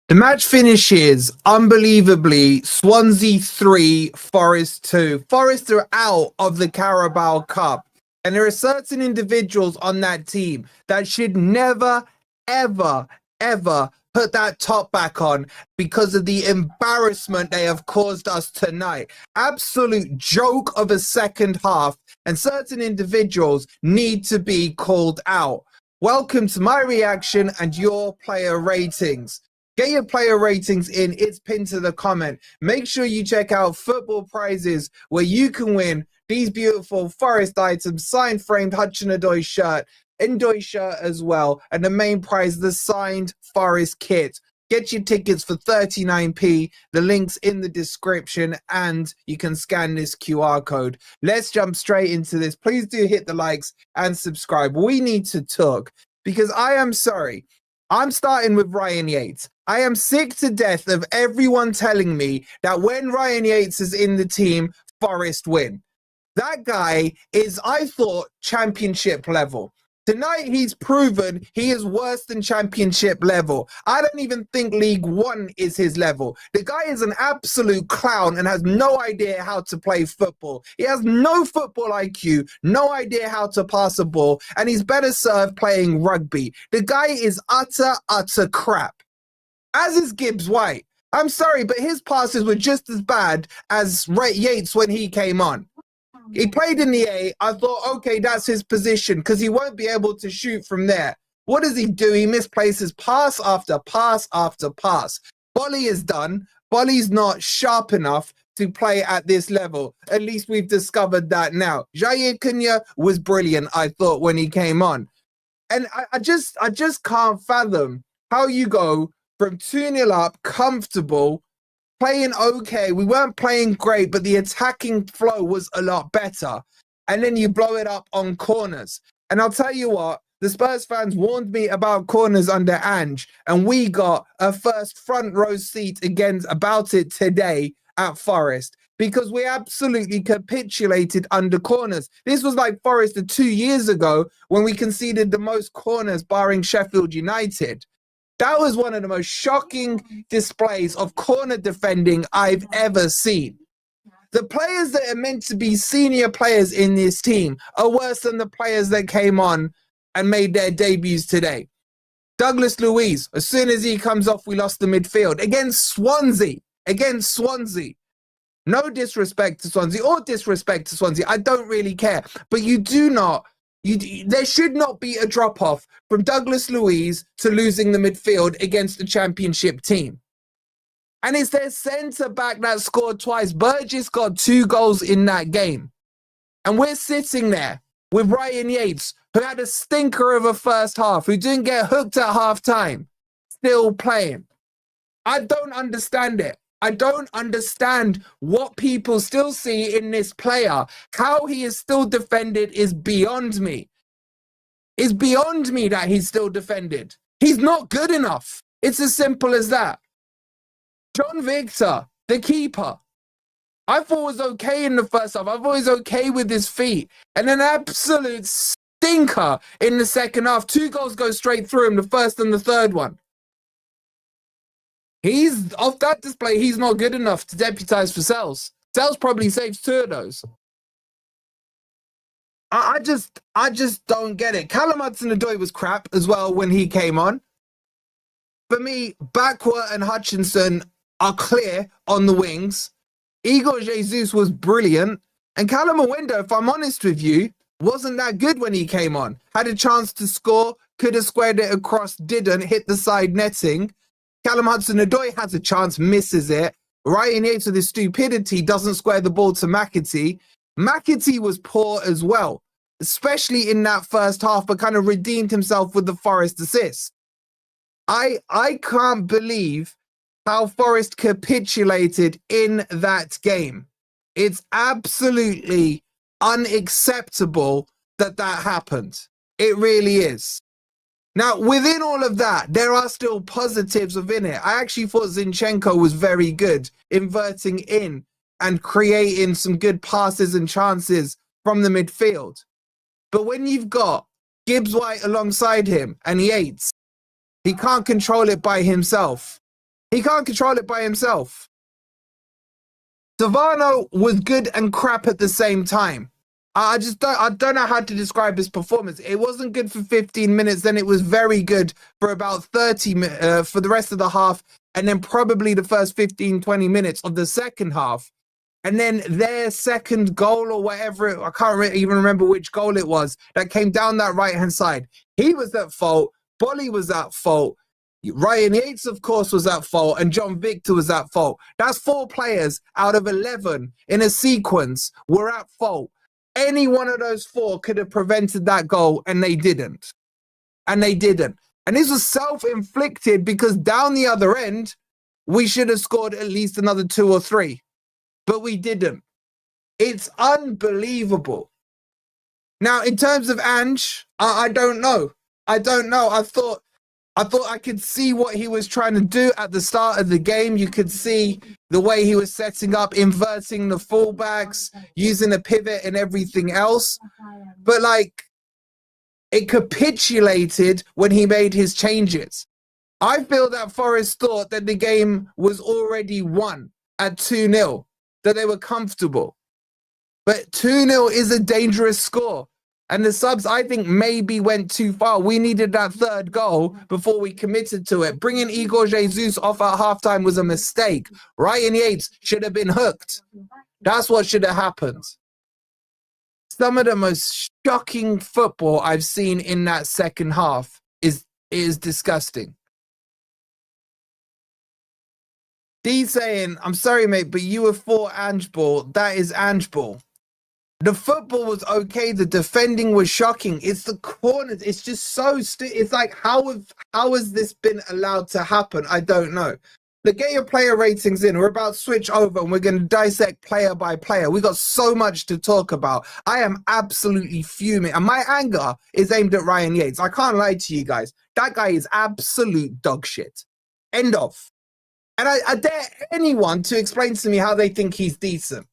The match finishes unbelievably Swansea 3, Forest 2. Forest are out of the Carabao Cup. And there are certain individuals on that team that should never, ever, ever put that top back on because of the embarrassment they have caused us tonight. Absolute joke of a second half. And certain individuals need to be called out. Welcome to my reaction and your player ratings. Get your player ratings in. It's pinned to the comment. Make sure you check out Football Prizes where you can win these beautiful Forest items, signed framed Hutchinson Ndoye shirt, Ndoye shirt as well, and the main prize, the signed Forest kit. Get your tickets for 39p. The link's in the description and you can scan this QR code. Let's jump straight into this. Please do hit the likes and subscribe. We need to talk because I am sorry. I'm starting with Ryan Yates. I am sick to death of everyone telling me that when Ryan Yates is in the team, Forest win. That guy is, I thought, championship level. Tonight, he's proven he is worse than championship level. I don't even think League One is his level. The guy is an absolute clown and has no idea how to play football. He has no football IQ, no idea how to pass a ball, and he's better served playing rugby. The guy is utter crap. As is Gibbs White. I'm sorry, but his passes were just as bad as Yates when he came on. He played in the A. I thought, okay, that's his position because he won't be able to shoot from there. What does he do? He misplaces pass after pass after pass. Bolly is done. Bolly's not sharp enough to play at this level. At least we've discovered that now. Jair Cunha was brilliant, I thought, when he came on. And I just can't fathom how you go from 2-0 up, comfortable, playing okay. We weren't playing great, but the attacking flow was a lot better. And then you blow it up on corners. And I'll tell you what, the Spurs fans warned me about corners under Ange, and we got a first front row seat about it today at Forest because we absolutely capitulated under corners. This was like Forest 2 years ago when we conceded the most corners barring Sheffield United. That was one of the most shocking displays of corner defending I've ever seen. The players that are meant to be senior players in this team are worse than the players that came on and made their debuts today. Douglas Luiz, as soon as he comes off, we lost the midfield. Against Swansea. No disrespect to Swansea or disrespect to Swansea. I don't really care. But there should not be a drop-off from Douglas Luiz to losing the midfield against the championship team. And it's their centre-back that scored twice. Burgess got 2 goals in that game. And we're sitting there with Ryan Yates, who had a stinker of a first half, who didn't get hooked at half-time, still playing. I don't understand it. I don't understand what people still see in this player. How he is still defended is beyond me. It's beyond me that he's still defended. He's not good enough. It's as simple as that. John Victor, the keeper, I thought was okay in the first half. I thought he was okay with his feet. And an absolute stinker in the second half. 2 goals go straight through him, the first and the third one. He's off that display. He's not good enough to deputise for Sels. Sels probably saves 2 of those. I just don't get it. Callum Hudson-Odoi was crap as well when he came on. For me, Bakwa and Hutchinson are clear on the wings. Igor Jesus was brilliant. And Callum Awendo, if I'm honest with you, wasn't that good when he came on. Had a chance to score, could have squared it across, didn't, hit the side netting. Callum Hudson-Odoi has a chance, misses it. Ryan Yates with his stupidity doesn't square the ball to McAtee. McAtee was poor as well, especially in that first half, but kind of redeemed himself with the Forest assist. I can't believe how Forest capitulated in that game. It's absolutely unacceptable that that happened. It really is. Now, within all of that, there are still positives within it. I actually thought Zinchenko was very good, inverting in and creating some good passes and chances from the midfield. But when you've got Gibbs White alongside him and Yates, he can't control it by himself. He can't control it by himself. Savano was good and crap at the same time. I don't know how to describe his performance. It wasn't good for 15 minutes, then it was very good for about 30 for the rest of the half, and then probably the first 15, 20 minutes of the second half. And then their second goal or whatever, I can't even remember which goal it was, that came down that right-hand side. He was at fault. Bolly was at fault. Ryan Yates, of course, was at fault, and John Victor was at fault. That's 4 players out of 11 in a sequence were at fault. Any one of those 4 could have prevented that goal, and they didn't. And they didn't. And this was self-inflicted because down the other end, we should have scored at least another 2 or 3. But we didn't. It's unbelievable. Now, in terms of Ange, I don't know. I thought I could see what he was trying to do at the start of the game. You could see the way he was setting up, inverting the fullbacks, using a pivot and everything else. But like, it capitulated when he made his changes. I feel that Forest thought that the game was already won at 2-0, that they were comfortable. But 2-0 is a dangerous score. And the subs, I think, maybe went too far. We needed that third goal before we committed to it. Bringing Igor Jesus off at halftime was a mistake. Ryan Yates should have been hooked. That's what should have happened. Some of the most shocking football I've seen in that second half is disgusting. D saying, I'm sorry, mate, but you were for Ange Ball. That is Ange Ball. The football was okay. The defending was shocking. It's the corners. It's just so it's like, how has this been allowed to happen? I don't know. Look, get your player ratings in. We're about to switch over and we're going to dissect player by player. We got so much to talk about. I am absolutely fuming. And my anger is aimed at Ryan Yates. I can't lie to you guys. That guy is absolute dog shit. End of. And I dare anyone to explain to me how they think he's decent.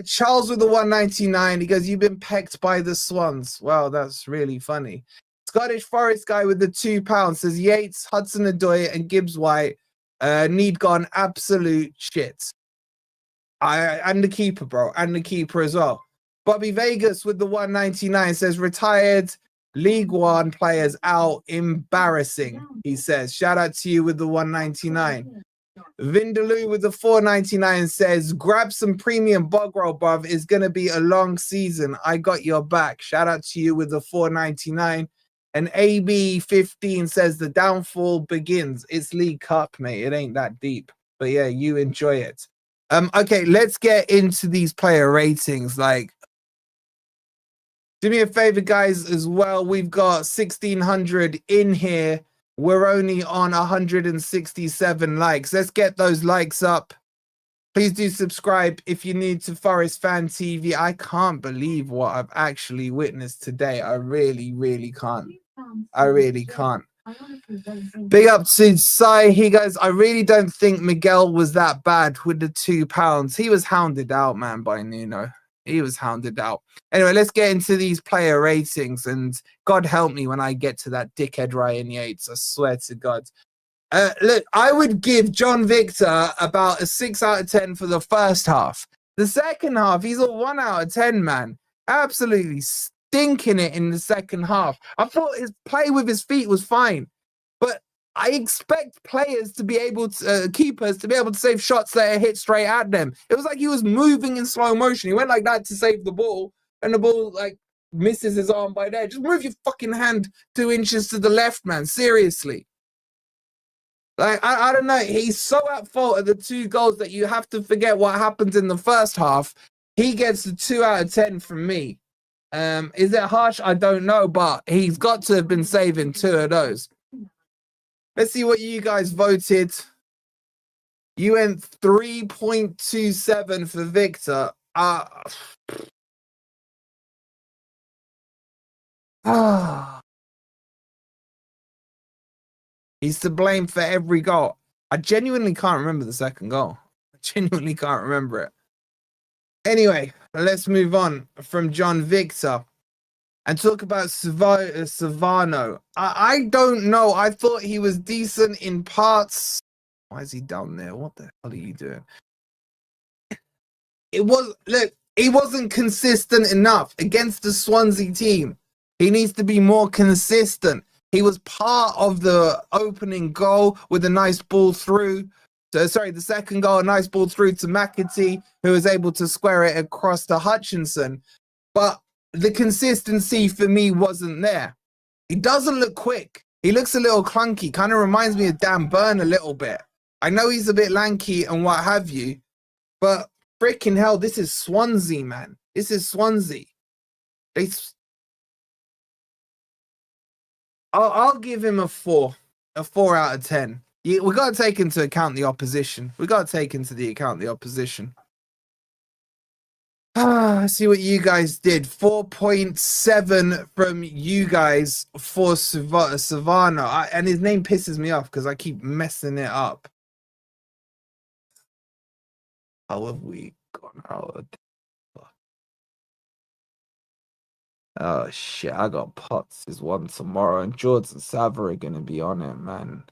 Charles with the 199, he goes, you've been pecked by the Swans. Wow, that's really funny. Scottish Forest guy with the £2 says Yates, Hudson Ndoye and Gibbs White need gone absolute shit. And the keeper, bro, and the keeper as well. Bobby Vegas with the 199 says retired League One players out, embarrassing, he says. Shout out to you with the 199. Vindaloo with the 499 says, grab some premium bog roll, bruv. It's going to be a long season. I got your back. Shout out to you with the 499. And AB15 says, the downfall begins. It's League Cup, mate. It ain't that deep. But yeah, you enjoy it. Okay, let's get into these player ratings. Like, do me a favor, guys, as well. We've got 1,600 in here. We're only on 167 likes. Let's get those likes up. Please do subscribe if you're new to Forest Fan TV. I can't believe what I've actually witnessed today. I really, really can't. I really can't. Big up to Sai. He goes, I really don't think Miguel was that bad with the £2. He was hounded out, man, by Nuno. He was hounded out. Anyway, let's get into these player ratings. And God help me when I get to that dickhead Ryan Yates. I swear to God. Look, I would give John Victor about a 6 out of 10 for the first half. The second half, he's a 1 out of 10, man. Absolutely stinking it in the second half. I thought his play with his feet was fine. But I expect players to be able to, keepers to be able to save shots that are hit straight at them. It was like he was moving in slow motion. He went like that to save the ball, and the ball like misses his arm by there. Just move your fucking hand 2 inches to the left, man. Seriously. Like, I don't know. He's so at fault at the 2 goals that you have to forget what happened in the first half He gets a 2 out of 10 from me. Is it harsh? I don't know, but he's got to have been saving 2 of those. Let's see what you guys voted. You went 3.27 for Victor. He's to blame for every goal. I genuinely can't remember the second goal. I genuinely can't remember it. Anyway, let's move on from John Victor and talk about Savano. I don't know. I thought he was decent in parts. Why is he down there? What the hell are you doing? He wasn't consistent enough against the Swansea team. He needs to be more consistent. He was part of the opening goal with a nice ball through. The second goal, a nice ball through to McAtee, who was able to square it across to Hutchinson. But the consistency for me wasn't there. He doesn't look quick. He looks a little clunky. Kind of reminds me of Dan Burn a little bit. I know he's a bit lanky and what have you, but freaking hell, this is Swansea, man. This is Swansea. I'll give him a 4 out of 10. We got to take into account the opposition. Let's see what you guys did. 4.7 from you guys for Savano. And his name pisses me off because I keep messing it up. How have we gone out? Oh shit, I got Potts is one tomorrow, and George and Sava are gonna be on it, man.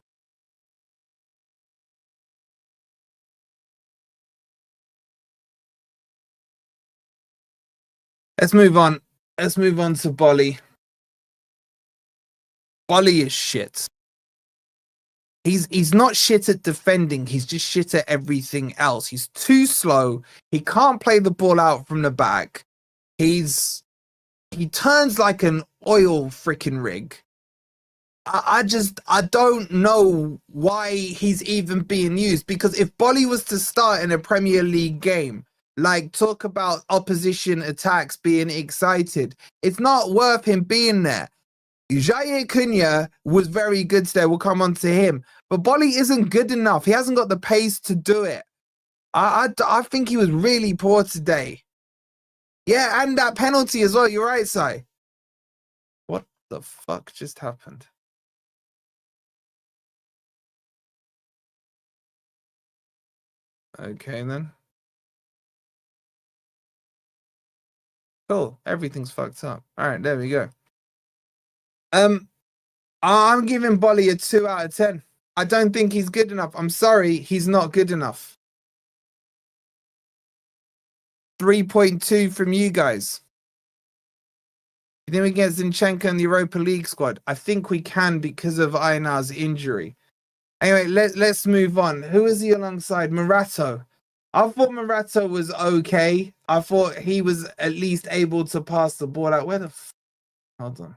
Let's move on. Let's move on to Bolly. Bolly is shit. He's not shit at defending, he's just shit at everything else. He's too slow. He can't play the ball out from the back. He turns like an oil freaking rig. I don't know why he's even being used, because if Bolly was to start in a Premier League game, like talk about opposition attacks being excited, it's not worth him being there. Jair Cunha was very good today. We'll come on to him. But Bolly isn't good enough. He hasn't got the pace to do it. I think he was really poor today. Yeah, and that penalty as well. You're right, Si. What the fuck just happened? Okay, then. Cool. Everything's fucked up. All right, there we go. I'm giving Bolly a 2 out of 10. I don't think he's good enough. I'm sorry, he's not good enough. 3.2 from you guys. You think we get Zinchenko in the Europa League squad? I think we can because of Ainar's injury. Anyway, let's move on. Who is he alongside? Morato. I thought Morato was okay. I thought he was at least able to pass the ball out. Where the hold on.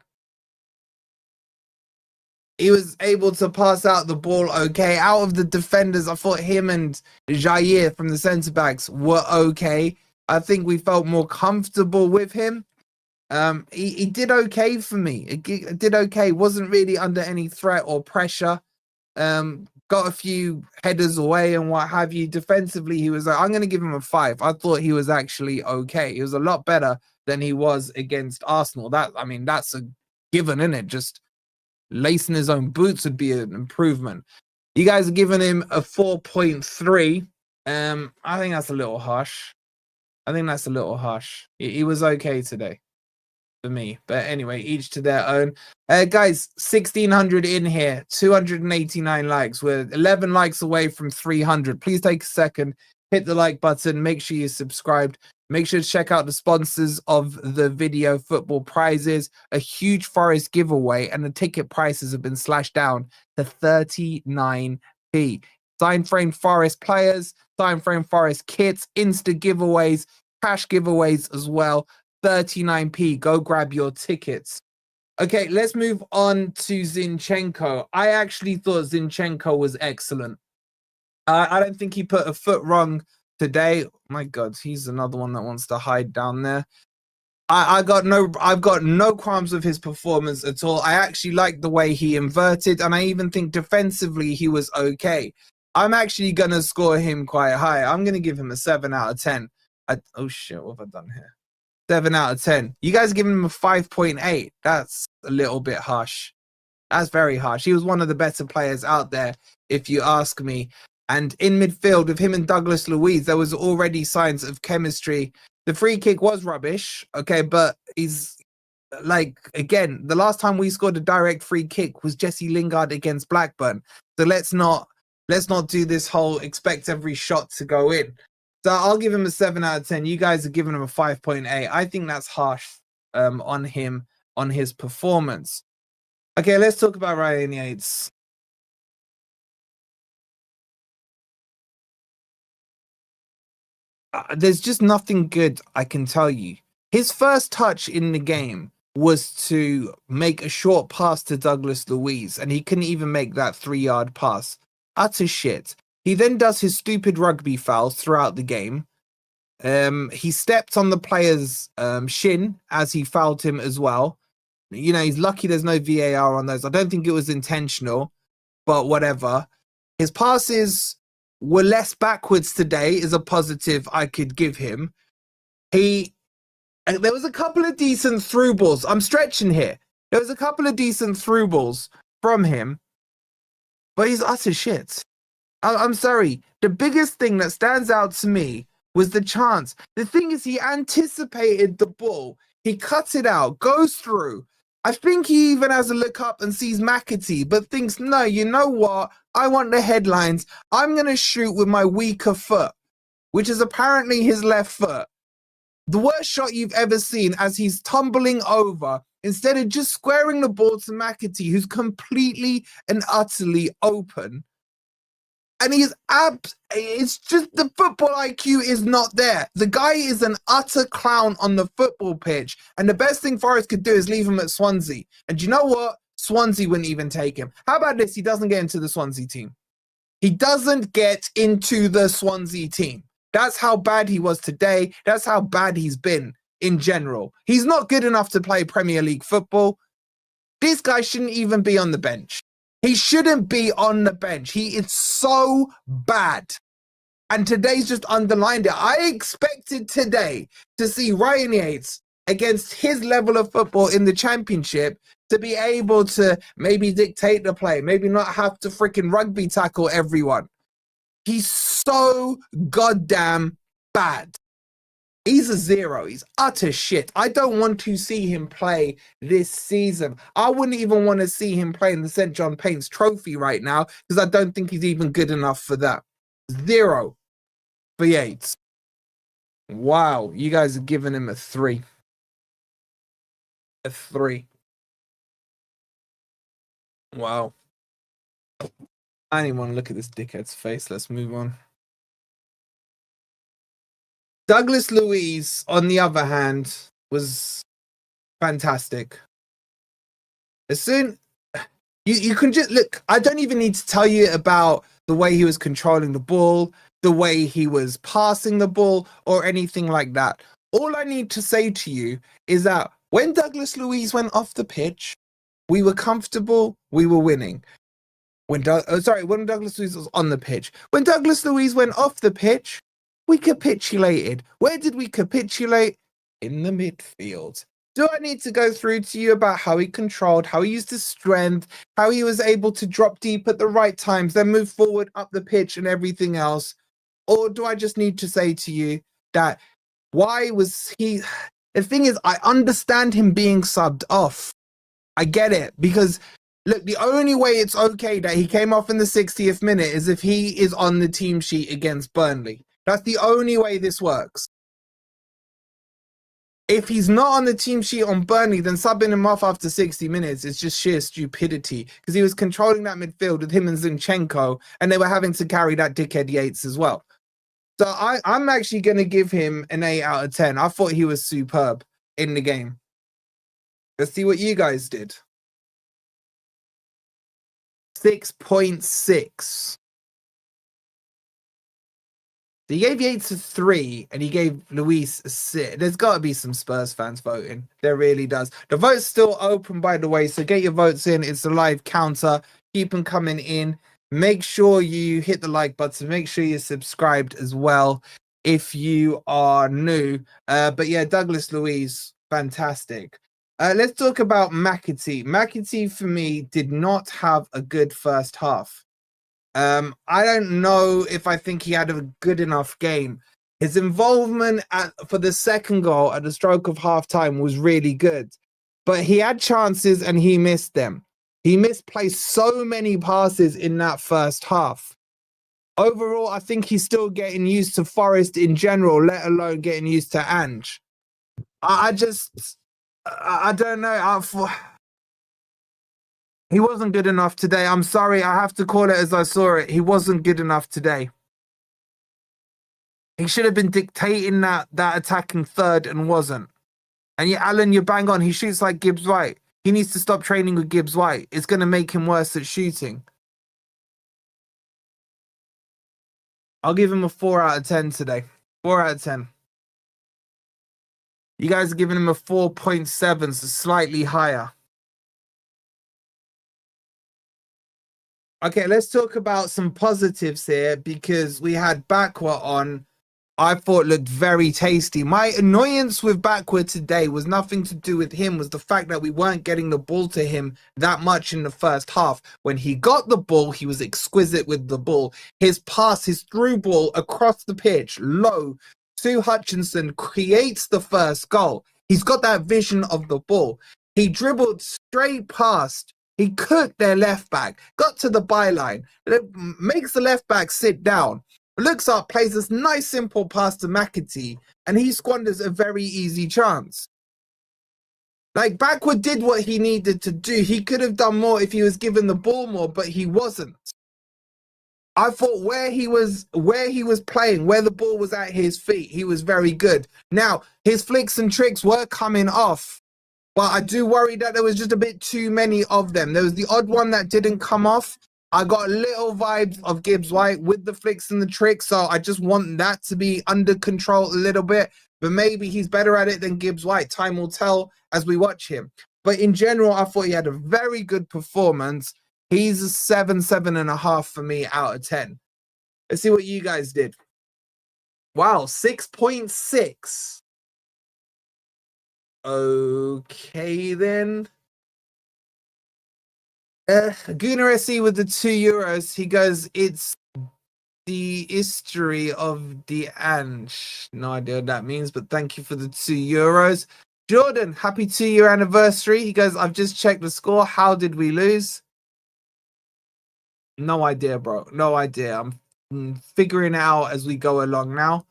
He was able to pass out the ball okay. Out of the defenders, I thought him and Jair from the centre-backs were okay. I think we felt more comfortable with him. He did okay for me. It did okay. Wasn't really under any threat or pressure. Got a few headers away and what have you. Defensively, he was. I'm going to give him a 5. I thought he was actually okay. He was a lot better than he was against Arsenal. That's a given, isn't it? Just lacing his own boots would be an improvement. You guys are giving him a 4.3. I think that's a little harsh. He was okay today for me. But anyway, each to their own. Guys, 1,600 in here, 289 likes. We're 11 likes away from 300. Please take a second, hit the like button, make sure you're subscribed. Make sure to check out the sponsors of the video, Football Prizes, a huge Forest giveaway, and the ticket prices have been slashed down to 39p. Sign frame Forest players, sign frame Forest kits, Insta giveaways, cash giveaways as well. 39p. Go grab your tickets. Okay, let's move on to Zinchenko. I actually thought Zinchenko was excellent. I don't think he put a foot wrong today. My God, he's another one that wants to hide down there. I've got no qualms with his performance at all. I actually like the way he inverted, and I even think defensively he was okay. I'm actually gonna score him quite high. I'm gonna give him a 7 out of 10. Oh shit, what have I done here? 7 out of 10. You guys giving him a 5.8. That's a little bit harsh. That's very harsh. He was one of the better players out there, if you ask me. And in midfield, with him and Douglas Luiz, there was already signs of chemistry. The free kick was rubbish, okay, but he's like, again, the last time we scored a direct free kick was Jesse Lingard against Blackburn. So let's not do this whole expect every shot to go in. So I'll give him a 7 out of 10. You guys are giving him a 5.8. I think that's harsh on him, on his performance. Okay, let's talk about Ryan Yates. There's just nothing good I can tell you. His first touch in the game was to make a short pass to Douglas Luiz, and he couldn't even make that 3-yard pass. Utter shit. He then does his stupid rugby fouls throughout the game. He stepped on the player's shin as he fouled him as well. You know, he's lucky there's no VAR on those. I don't think it was intentional, but whatever. His passes were less backwards today is a positive I could give him. There was a couple of decent through balls. I'm stretching here. There was a couple of decent through balls from him, but he's utter shit. I'm sorry. The biggest thing that stands out to me was the chance. The thing is, he anticipated the ball. He cuts it out, goes through. I think he even has a look up and sees McAtee, but thinks, no, you know what? I want the headlines. I'm going to shoot with my weaker foot, which is apparently his left foot. The worst shot you've ever seen, as he's tumbling over, instead of just squaring the ball to McAtee, who's completely and utterly open. And it's just the football IQ is not there. The guy is an utter clown on the football pitch. And the best thing Forest could do is leave him at Swansea. And you know what? Swansea wouldn't even take him. How about this? He doesn't get into the Swansea team. He doesn't get into the Swansea team. That's how bad he was today. That's how bad he's been in general. He's not good enough to play Premier League football. This guy shouldn't even be on the bench. He shouldn't be on the bench. He is so bad. And today's just underlined it. I expected today to see Ryan Yates against his level of football in the Championship to be able to maybe dictate the play, maybe not have to freaking rugby tackle everyone. He's so goddamn bad. He's a 0. He's utter shit. I don't want to see him play this season. I wouldn't even want to see him play in the St. John Paints Trophy right now because I don't think he's even good enough for that. 0 for Yates. Wow, you guys are giving him a 3. A 3. Wow. I don't even want to look at this dickhead's face. Let's move on. Douglas Luiz, on the other hand, was fantastic. As soon you can just look, I don't even need to tell you about the way he was controlling the ball, the way he was passing the ball, or anything like that. All I need to say to you is that when Douglas Luiz went off the pitch, we were comfortable, we were winning. When Douglas Luiz was on the pitch. When Douglas Luiz went off the pitch, we capitulated. Where did we capitulate? In the midfield. Do I need to go through to you about how he controlled, how he used his strength, how he was able to drop deep at the right times, then move forward up the pitch and everything else? Or do I just need to say to you that why was he... The thing is, I understand him being subbed off. I get it, because look, the only way it's okay that he came off in the 60th minute is if he is on the team sheet against Burnley. That's the only way this works. If he's not on the team sheet on Burnley, then subbing him off after 60 minutes is just sheer stupidity, because he was controlling that midfield with him and Zinchenko, and they were having to carry that dickhead Yates as well. So I'm actually going to give him an 8 out of 10. I thought he was superb in the game. Let's see what you guys did. 6.6. So he gave Yates a 3 and he gave Luis a 6. There's got to be some Spurs fans voting. There really does. The vote's still open, by the way, so get your votes in. It's a live counter. Keep them coming in. Make sure you hit the like button. Make sure you're subscribed as well if you are new. But yeah, Douglas Luiz, fantastic. Let's talk about McAtee. McAtee, for me, did not have a good first half. I don't know if I think he had a good enough game. His involvement for the second goal at the stroke of halftime was really good, but he had chances and he missed them. He misplaced so many passes in that first half. Overall, I think he's still getting used to Forest in general, let alone getting used to Ange. I don't know. He wasn't good enough today. I'm sorry. I have to call it as I saw it. He wasn't good enough today. He should have been dictating that attacking third and wasn't. And yeah, Alan, you're bang on. He shoots like Gibbs White. He needs to stop training with Gibbs White. It's going to make him worse at shooting. I'll give him a 4 out of 10 today. 4 out of 10. You guys are giving him a 4.7, so slightly higher. Okay, let's talk about some positives here because we had Bakwa on. I thought looked very tasty. My annoyance with Bakwa today was nothing to do with him, was the fact that we weren't getting the ball to him that much in the first half. When he got the ball, he was exquisite with the ball. His pass, his through ball across the pitch, low to Hutchinson, creates the first goal. He's got that vision of the ball. He dribbled straight past. He cooked their left back, got to the byline, makes the left back sit down, looks up, plays this nice simple pass to McAtee, and he squanders a very easy chance. Like, Backward did what he needed to do. He could have done more if he was given the ball more, but he wasn't. I thought where he was playing, where the ball was at his feet, he was very good. Now, his flicks and tricks were coming off. But I do worry that there was just a bit too many of them. There was the odd one that didn't come off. I got little vibes of Gibbs White with the flicks and the tricks, so I just want that to be under control a little bit. But maybe he's better at it than Gibbs White. Time will tell as we watch him. But in general, I thought he had a very good performance. He's a 7.5 for me out of 10. Let's see what you guys did. Wow, 6.6. Okay, then. Gunnar SE with the €2. He goes, it's the history of the Ange. No idea what that means, but thank you for the €2. Jordan, happy 2-year anniversary. He goes, I've just checked the score. How did we lose? No idea, bro. No idea. I'm figuring it out as we go along now.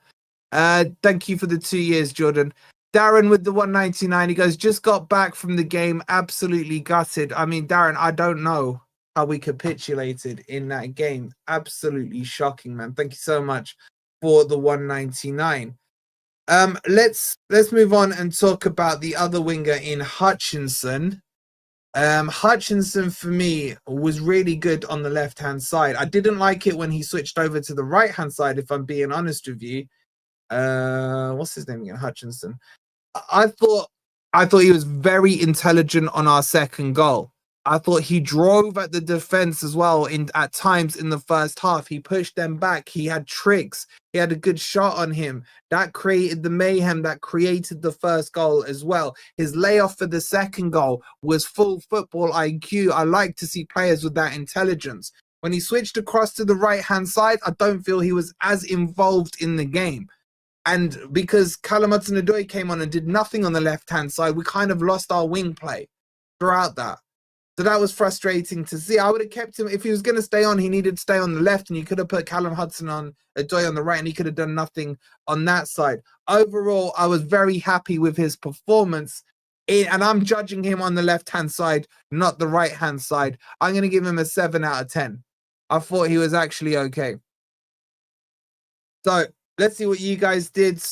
Thank you for the 2 years, Jordan. Darren with the 199, he goes, just got back from the game, absolutely gutted. I mean, Darren, I don't know how we capitulated in that game. Absolutely shocking, man. Thank you so much for the 199. Let's move on and talk about the other winger in Hutchinson. Hutchinson, for me, was really good on the left-hand side. I didn't like it when he switched over to the right-hand side, if I'm being honest with you. What's his name again? Hutchinson. I thought he was very intelligent on our second goal. I thought he drove at the defense as well at times in the first half. He pushed them back. He had tricks. He had a good shot on him. That created the mayhem that created the first goal as well. His layoff for the second goal was full football IQ. I like to see players with that intelligence. When he switched across to the right-hand side, I don't feel he was as involved in the game. And because Callum Hudson-Ndoye came on and did nothing on the left-hand side, we kind of lost our wing play throughout that. So that was frustrating to see. I would have kept him. If he was going to stay on, he needed to stay on the left, and you could have put Callum Hudson-Ndoye on the right, and he could have done nothing on that side. Overall, I was very happy with his performance. And I'm judging him on the left-hand side, not the right-hand side. I'm going to give him a 7 out of 10. I thought he was actually okay. So let's see what you guys did.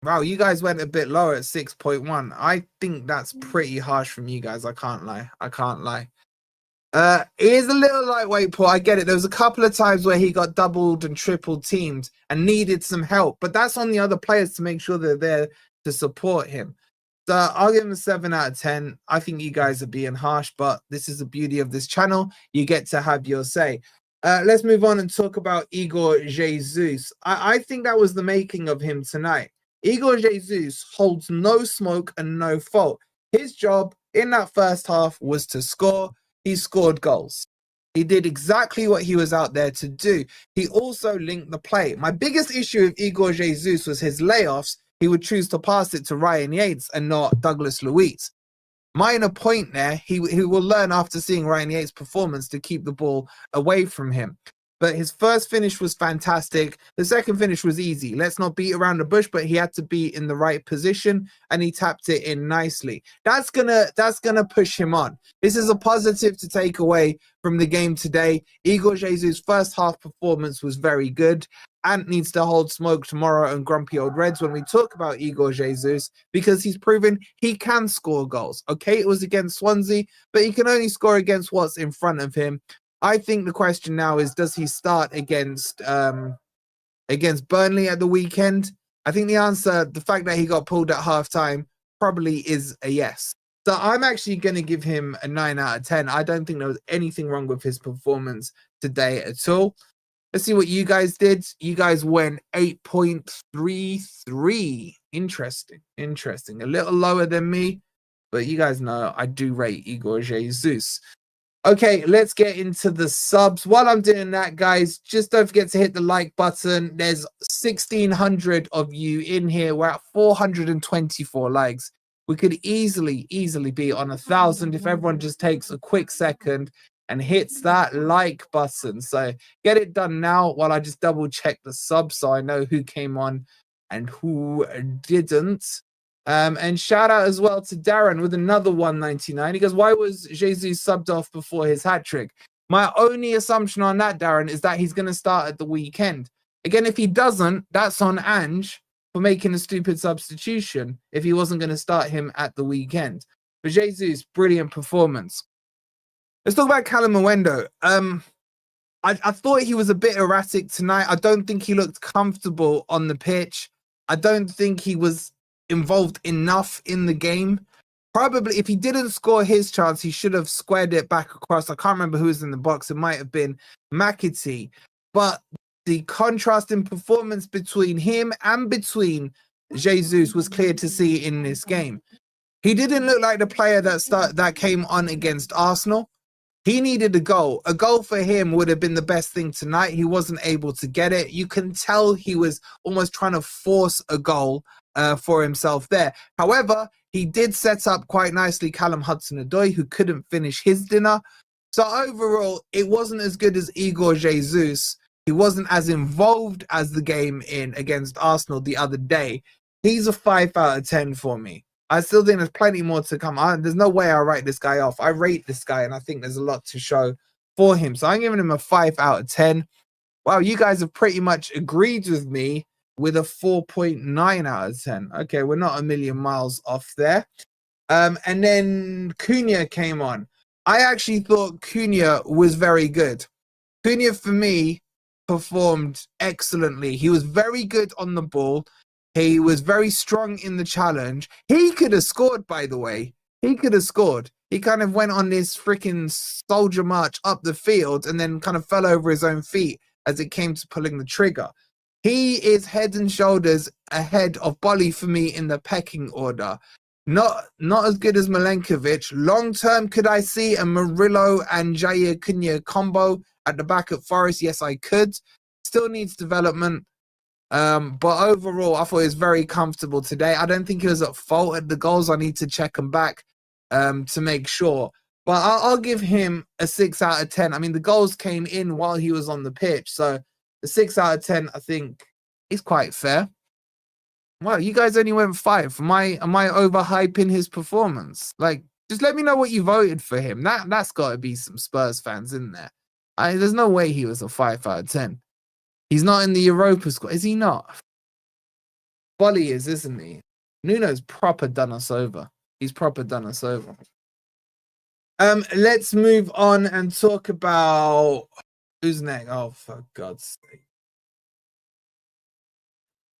Wow, you guys went a bit lower at 6.1. I think that's pretty harsh from you guys. I can't lie. He is a little lightweight, Paul. I get it. There was a couple of times where he got doubled and tripled teamed and needed some help, but that's on the other players to make sure they're there to support him. So I'll give him a 7 out of 10. I think you guys are being harsh, but this is the beauty of this channel. You get to have your say. Let's move on and talk about Igor Jesus. I think that was the making of him tonight. Igor Jesus holds no smoke and no fault. His job in that first half was to score. He scored goals. He did exactly what he was out there to do. He also linked the play. My biggest issue with Igor Jesus was his layoffs. He would choose to pass it to Ryan Yates and not Douglas Luiz. Minor point there. He will learn after seeing Ryan Yates' performance to keep the ball away from him. But his first finish was fantastic. The second finish was easy. Let's not beat around the bush, but he had to be in the right position and he tapped it in nicely. That's gonna push him on. This is a positive to take away from the game today. Igor Jesus' first half performance was very good. Ant needs to hold smoke tomorrow and Grumpy Old Reds when we talk about Igor Jesus, because he's proven he can score goals. Okay, it was against Swansea, but he can only score against what's in front of him. I think the question now is, does he start against Burnley at the weekend? I think the answer, the fact that he got pulled at halftime, probably is a yes. So I'm actually going to give him a 9 out of 10. I don't think there was anything wrong with his performance today at all. Let's see what you guys did. You guys went 8.33. Interesting. A little lower than me, but you guys know I do rate Igor Jesus. Okay, let's get into the subs. While I'm doing that, guys, just don't forget to hit the like button. There's 1,600 of you in here. We're at 424 likes. We could easily be on 1,000 if everyone just takes a quick second and hits that like button. So get it done now while I just double check the subs so I know who came on and who didn't. And shout out as well to Darren with another 199. He goes, why was Jesus subbed off before his hat trick? My only assumption on that, Darren, is that he's going to start at the weekend. Again, if he doesn't, that's on Ange for making a stupid substitution if he wasn't going to start him at the weekend. But Jesus, brilliant performance. Let's talk about Callum Mwendo. I thought he was a bit erratic tonight. I don't think he looked comfortable on the pitch. I don't think he was involved enough in the game. Probably if he didn't score his chance, he should have squared it back across. I can't remember who was in the box. It might have been McAtee. But the contrast in performance between him and between Jesus was clear to see in this game. He didn't look like the player that came on against Arsenal. He needed a goal. A goal for him would have been the best thing tonight. He wasn't able to get it. You can tell he was almost trying to force a goal for himself there. However, he did set up quite nicely Callum Hudson-Odoi, who couldn't finish his dinner. So overall, it wasn't as good as Igor Jesus. He wasn't as involved as the game against Arsenal the other day. He's a 5 out of 10 for me. I still think there's plenty more to come. There's no way I write this guy off. I rate this guy, and I think there's a lot to show for him. So I'm giving him a 5 out of 10. Wow, you guys have pretty much agreed with me with a 4.9 out of 10. Okay, we're not a million miles off there. And then Cunha came on. I actually thought Cunha was very good. Cunha, for me, performed excellently. He was very good on the ball. He was very strong in the challenge. He could have scored, by the way. He could have scored. He kind of went on this freaking soldier march up the field and then kind of fell over his own feet as it came to pulling the trigger. He is head and shoulders ahead of Bolly for me in the pecking order. Not as good as Milenkovic. Long term, could I see a Murillo and Jair Cunha combo at the back at Forest? Yes, I could. Still needs development. But overall, I thought he was very comfortable today. I don't think he was at fault at the goals. I need to check him back to make sure. But I'll give him a 6 out of 10. I mean, the goals came in while he was on the pitch. So the 6 out of 10, I think, is quite fair. Wow, you guys only went 5. Am I overhyping his performance? Like, just let me know what you voted for him. That's got to be some Spurs fans in there. There's no way he was a 5 out of 10. He's not in the Europa squad. Is he not? Bolly is, isn't he? Nuno's proper done us over. He's proper done us over. Let's move on and talk about who's next. Oh, for God's sake.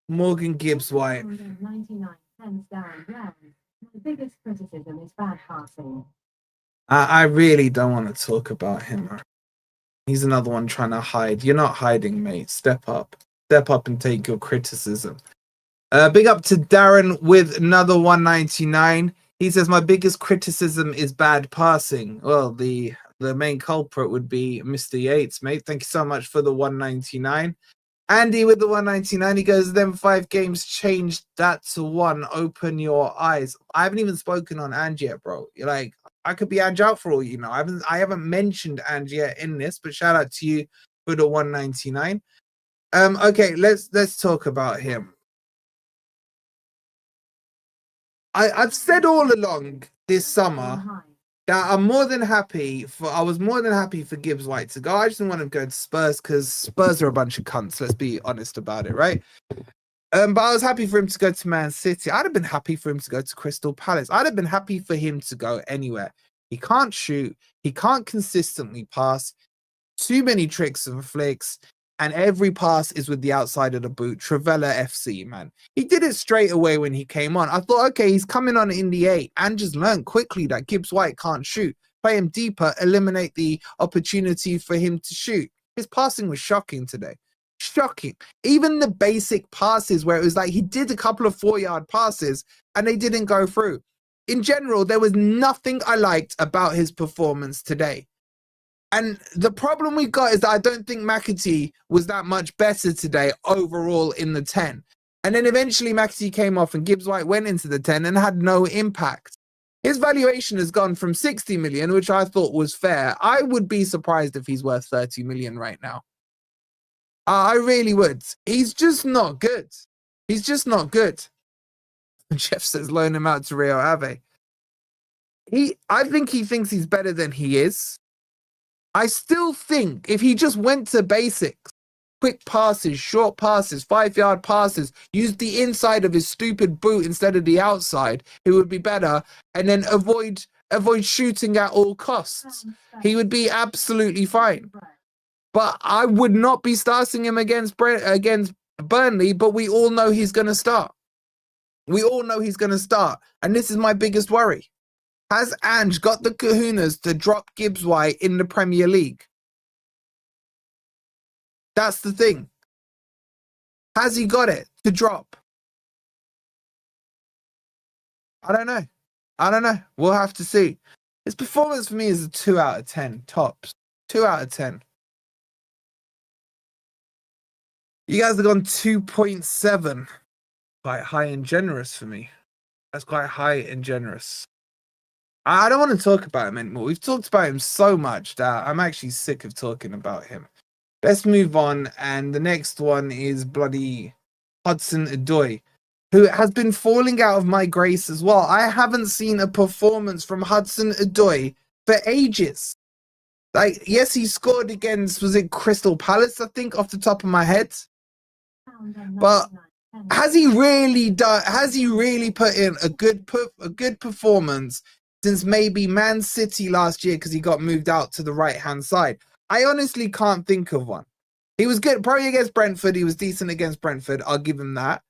Morgan Gibbs White. 99 hands down round. My biggest criticism is bad passing. I really don't want to talk about him. He's another one trying to hide. You're not hiding, mate. Step up. Step up and take your criticism. Big up to Darren with another 199. He says, my biggest criticism is bad passing. Well, the main culprit would be Mr. Yates, mate. Thank you so much for the 199. Andy with the 199, he goes, then 5 games changed that to 1. Open your eyes. I haven't even spoken on Angie yet, bro. You're like, I could be Angie out for all you know. I haven't mentioned Angie yet in this, but shout out to you for the 199. Okay, let's talk about him. I've said all along this summer that I was more than happy for Gibbs White to go. I just didn't want him to go to Spurs because Spurs are a bunch of cunts. Let's be honest about it, right? But I was happy for him to go to Man City. I'd have been happy for him to go to Crystal Palace. I'd have been happy for him to go anywhere. He can't shoot. He can't consistently pass. Too many tricks and flicks. And every pass is with the outside of the boot. Travella FC, man. He did it straight away when he came on. I thought, okay, he's coming on in the 8 and just learned quickly that Gibbs White can't shoot. Play him deeper, eliminate the opportunity for him to shoot. His passing was shocking today. Shocking. Even the basic passes where it was like he did a couple of 4-yard passes and they didn't go through. In general, there was nothing I liked about his performance today. And the problem we got is that I don't think McAtee was that much better today overall in the 10. And then eventually McAtee came off and Gibbs White went into the 10 and had no impact. His valuation has gone from 60 million, which I thought was fair. I would be surprised if he's worth 30 million right now. I really would. He's just not good. He's just not good. Jeff says loan him out to Real Ave. I think he thinks he's better than he is. I still think if he just went to basics, quick passes, short passes, 5-yard passes, used the inside of his stupid boot instead of the outside, it would be better. And then avoid shooting at all costs. He would be absolutely fine. But I would not be starting him against Burnley, but we all know he's going to start. We all know he's going to start. And this is my biggest worry. Has Ange got the kahunas to drop Gibbs White in the Premier League? That's the thing. Has he got it to drop? I don't know. I don't know. We'll have to see. His performance for me is a 2 out of 10 tops. 2 out of 10. You guys have gone 2.7. Quite high and generous for me. That's quite high and generous. I don't want to talk about him anymore. We've talked about him so much that I'm actually sick of talking about him. Let's move on. And the next one is bloody Hutchinson, who has been falling out of my grace as well. I haven't seen a performance from Hutchinson for ages. Like, yes, he scored against, was it Crystal Palace, I think, off the top of my head? But has he really put in a good performance since maybe Man City last year because he got moved out to the right-hand side? I honestly can't think of one. He was good probably against Brentford. He was decent against Brentford. I'll give him that.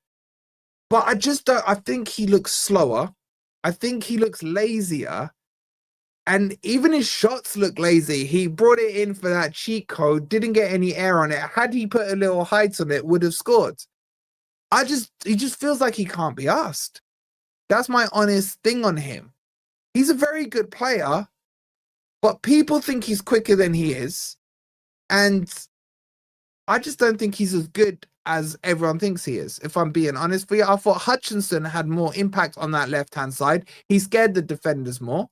But I just don't. I think he looks slower. I think he looks lazier. And even his shots look lazy. He brought it in for that cheat code, didn't get any air on it. Had he put a little height on it, would have scored. He just feels like he can't be asked. That's my honest thing on him. He's a very good player, but people think he's quicker than he is. And I just don't think he's as good as everyone thinks he is, if I'm being honest for you. I thought Hutchinson had more impact on that left-hand side. He scared the defenders more.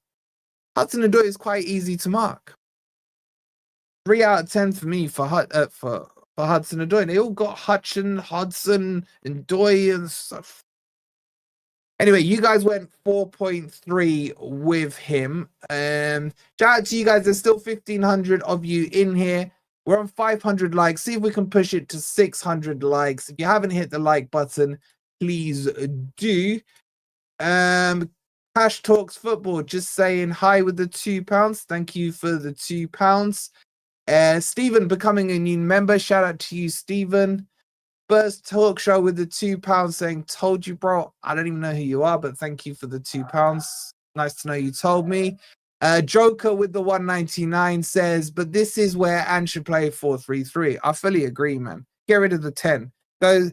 Hudson-Odoi is quite easy to mark. 3 out of 10 for me for Hudson-Odoi. They all got Hudson, and Ndoye and stuff. Anyway, you guys went 4.3 with him. Shout out to you guys. There's still 1,500 of you in here. We're on 500 likes. See if we can push it to 600 likes. If you haven't hit the like button, please do. Hash Talks Football just saying hi with the £2. Thank you for the £2. Stephen becoming a new member. Shout out to you, Stephen. Burst Talk Show with the £2 saying, told you, bro. I don't even know who you are, but thank you for the £2. Nice to know you told me. Joker with the 199 says, but this is where Ange should play 4-3-3. I fully agree, man. Get rid of the 10. Go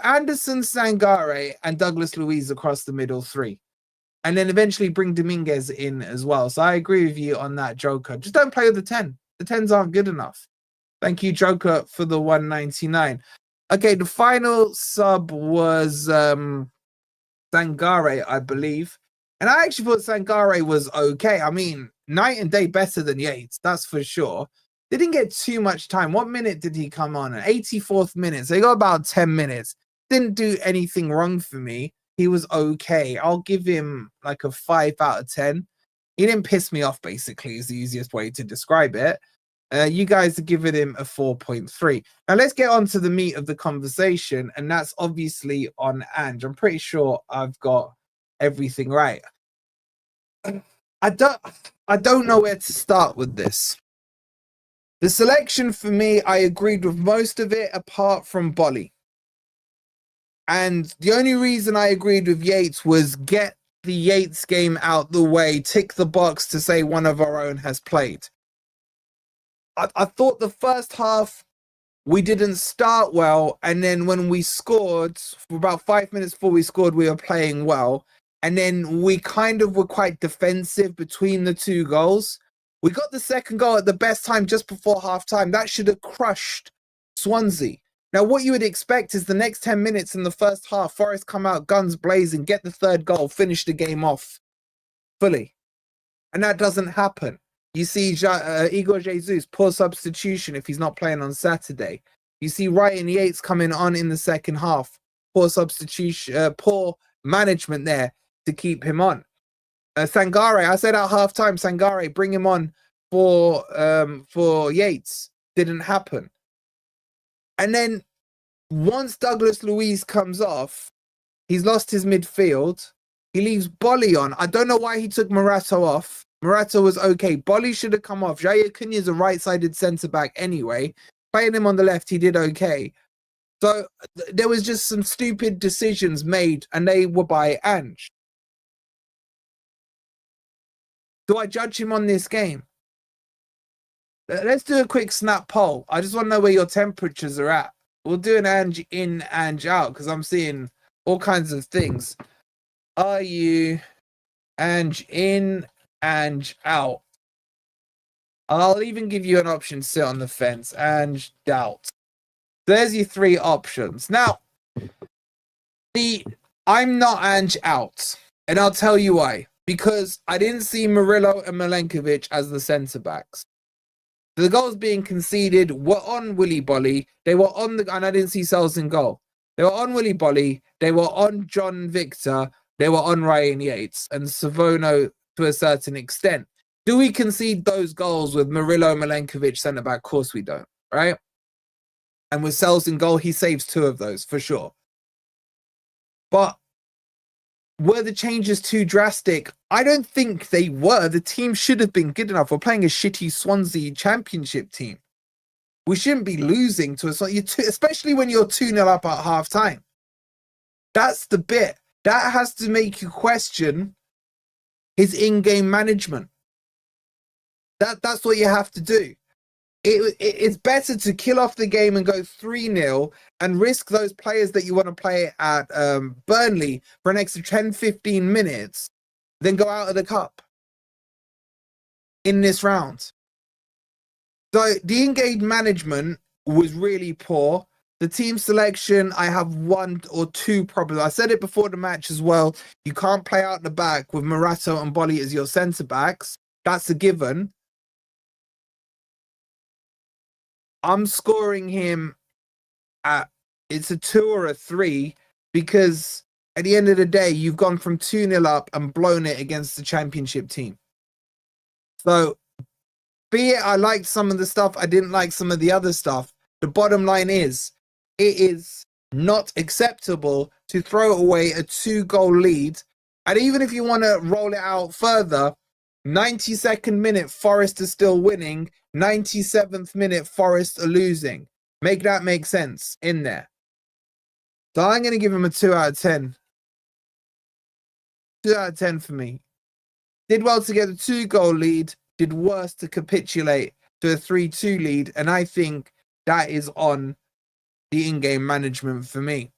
Anderson, Sangare, and Douglas Luiz across the middle three. And then eventually bring Dominguez in as well. So I agree with you on that, Joker. Just don't play with the 10. The 10s aren't good enough. Thank you, Joker, for the 199. Okay, the final sub was Sangare, I believe. And I actually thought Sangare was okay. I mean, night and day better than Yates, that's for sure. They didn't get too much time. What minute did he come on? At 84th minute. So he got about 10 minutes. Didn't do anything wrong for me. He was okay. I'll give him like a 5 out of 10. He didn't piss me off, basically, is the easiest way to describe it. You guys are giving him a 4.3. Now, let's get on to the meat of the conversation, and that's obviously on Ange. I'm pretty sure I've got everything right. I don't know where to start with this. The selection for me, I agreed with most of it apart from Bolly. And the only reason I agreed with Yates was get the Yates game out the way, tick the box to say one of our own has played. I thought the first half we didn't start well, and then when we scored, for about 5 minutes before we scored, we were playing well. And then we kind of were quite defensive between the two goals. We got the second goal at the best time just before halftime. That should have crushed Swansea. Now, what you would expect is the next 10 minutes in the first half, Forest come out guns blazing, get the third goal, finish the game off fully. And that doesn't happen. You see Igor Jesus, poor substitution if he's not playing on Saturday. You see Ryan Yates coming on in the second half. Poor substitution, poor management there to keep him on. Sangare, I said at halftime, Sangare, bring him on for Yates. Didn't happen. And then once Douglas Luiz comes off, he's lost his midfield. He leaves Bolly on. I don't know why he took Morato off. Morato was okay. Bolly should have come off. Jair Cunha is a right-sided centre-back anyway. Playing him on the left, he did okay. So there was just some stupid decisions made, and they were by Ange. Do I judge him on this game? Let's do a quick snap poll. I just want to know where your temperatures are at. We'll do an Ange in, Ange out, because I'm seeing all kinds of things. Are you Ange in, Ange out? I'll even give you an option, sit on the fence. Ange doubt. There's your three options. Now, I'm not Ange out, and I'll tell you why. Because I didn't see Murillo and Milenkovic as the centre-backs. The goals being conceded were on Willy Bolly. They were on and I didn't see Sels in goal. They were on Willy Bolly. They were on John Victor. They were on Ryan Yates and Savono to a certain extent. Do we concede those goals with Murillo and Milenkovic centre-back? Of course we don't, right? And with Sels in goal, he saves 2 of those for sure. But were the changes too drastic? I don't think they were. The team should have been good enough. We're playing a shitty Swansea championship team. We shouldn't be losing to especially when you're 2-0 up at half time. That's the bit. That has to make you question his in-game management. That's what you have to do. It's better to kill off the game and go 3-0 and risk those players that you want to play at Burnley for an extra 10-15 minutes than go out of the cup in this round. So the in-game management was really poor. The team selection, I have 1 or 2 problems. I said it before the match as well. You can't play out the back with Morato and Bolly as your centre-backs. That's a given. I'm scoring him it's a 2 or a 3 because at the end of the day, you've gone from 2-0 up and blown it against the championship team. So, be it I liked some of the stuff, I didn't like some of the other stuff. The bottom line is, it is not acceptable to throw away a 2-goal lead And even if you want to roll it out further, 92nd minute, Forest are still winning. 97th minute, Forest are losing. Make that make sense in there. So I'm going to give him a 2 out of 10. 2 out of 10 for me. Did well to get a 2-goal lead. Did worse to capitulate to a 3-2 lead. And I think that is on the in-game management for me.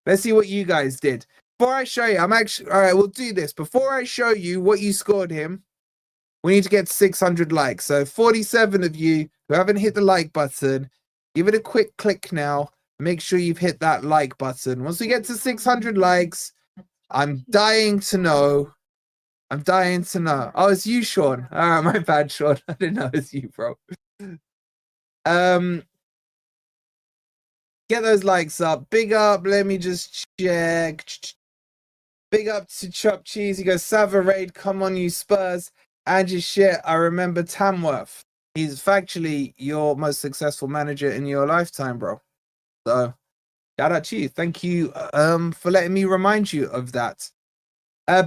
Let's see what you guys did. Before I show you, all right, we'll do this. Before I show you what you scored him, we need to get 600 likes. So 47 of you who haven't hit the like button, give it a quick click now. Make sure you've hit that like button. Once we get to 600 likes, I'm dying to know. I'm dying to know. Oh, it's you, Sean. All right, my bad, Sean. I didn't know it's you, bro. Get those likes up. Big up. Let me just check. Big up to Chop Cheese. He goes, Sava Raid, come on, you Spurs. And your shit, I remember Tamworth. He's factually your most successful manager in your lifetime, bro. So, shout out to you. Thank you for letting me remind you of that.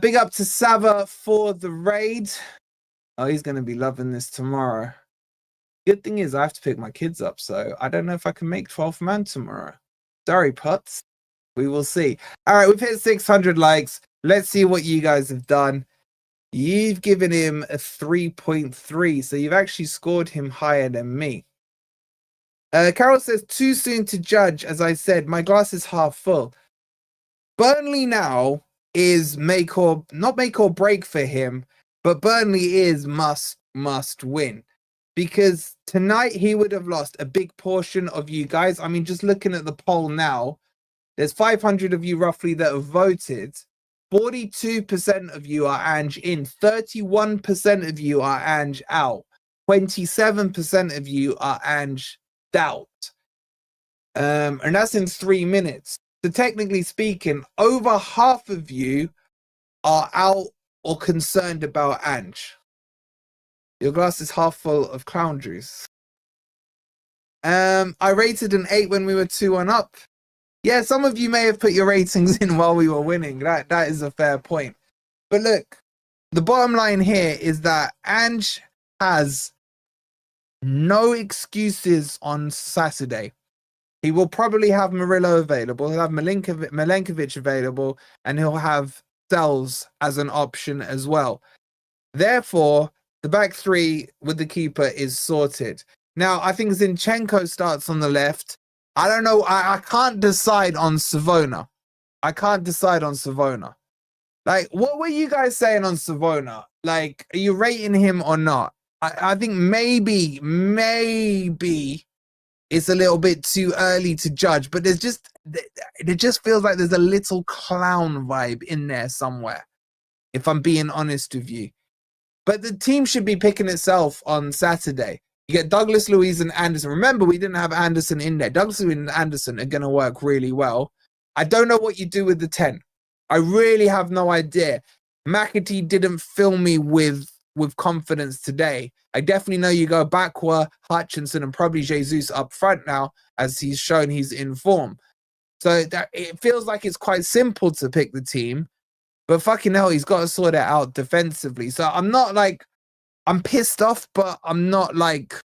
Big up to Sava for the raid. Oh, he's going to be loving this tomorrow. Good thing is I have to pick my kids up, so I don't know if I can make 12th man tomorrow. Sorry, Putz. We will see. All right, we've hit 600 likes. Let's see what you guys have done. You've given him a 3.3, so you've actually scored him higher than me. Carol says, too soon to judge. As I said, my glass is half full. Burnley now is not make or break for him, but Burnley is must win. Because tonight he would have lost a big portion of you guys. I mean, just looking at the poll now, there's 500 of you roughly that have voted. 42% of you are Ange in. 31% of you are Ange out. 27% of you are Ange out. And that's in 3 minutes. So technically speaking, over half of you are out or concerned about Ange. Your glass is half full of clown juice. I rated an 8 when we were 2-1 up. Yeah, some of you may have put your ratings in while we were winning. That is a fair point. But look, the bottom line here is that Ange has no excuses on Saturday. He will probably have Murillo available. He'll have Milenkovic available, and he'll have Sels as an option as well. Therefore, the back three with the keeper is sorted. Now, I think Zinchenko starts on the left. I don't know. I can't decide on Savona. Like, what were you guys saying on Savona? Like, are you rating him or not? I think maybe it's a little bit too early to judge, but it just feels like there's a little clown vibe in there somewhere, if I'm being honest with you. But the team should be picking itself on Saturday. You get Douglas Luiz and Anderson. Remember, we didn't have Anderson in there. Douglas Luiz and Anderson are going to work really well. I don't know what you do with the 10. I really have no idea. McAtee didn't fill me with confidence today. I definitely know you go Bakwa, Hutchinson, and probably Jesus up front now, as he's shown he's in form. So that it feels like it's quite simple to pick the team, but fucking hell, he's got to sort it out defensively. So I'm not like, I'm pissed off, but I'm not like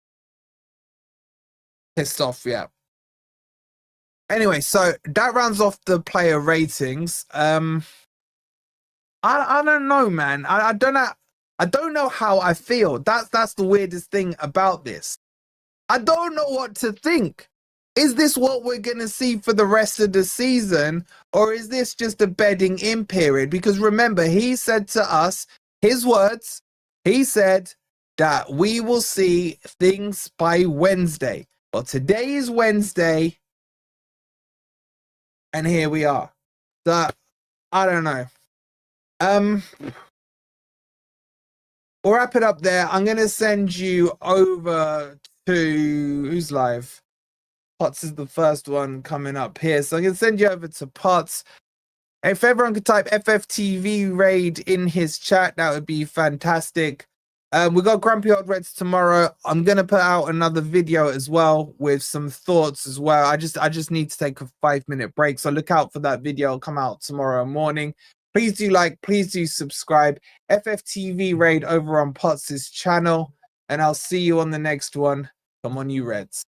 pissed off yet. Anyway, so that rounds off the player ratings. I don't know, man. I don't know how I feel. That's the weirdest thing about this. I don't know what to think. Is this what we're going to see for the rest of the season, or is this just a bedding in period? Because remember, he said to us, his words, he said that we will see things by Wednesday. Well, today is Wednesday, and here we are. So, I don't know. We'll wrap it up there. I'm going to send you over to... Who's live? Potts is the first one coming up here. So I'm going to send you over to Potts. If everyone could type FFTV raid in his chat, that would be fantastic. We got Grumpy Old Reds tomorrow. I'm going to put out another video as well with some thoughts as well. I just need to take a 5-minute break. So look out for that video. It'll come out tomorrow morning. Please do like, please do subscribe. FFTV raid over on Potts' channel, and I'll see you on the next one. Come on, you Reds.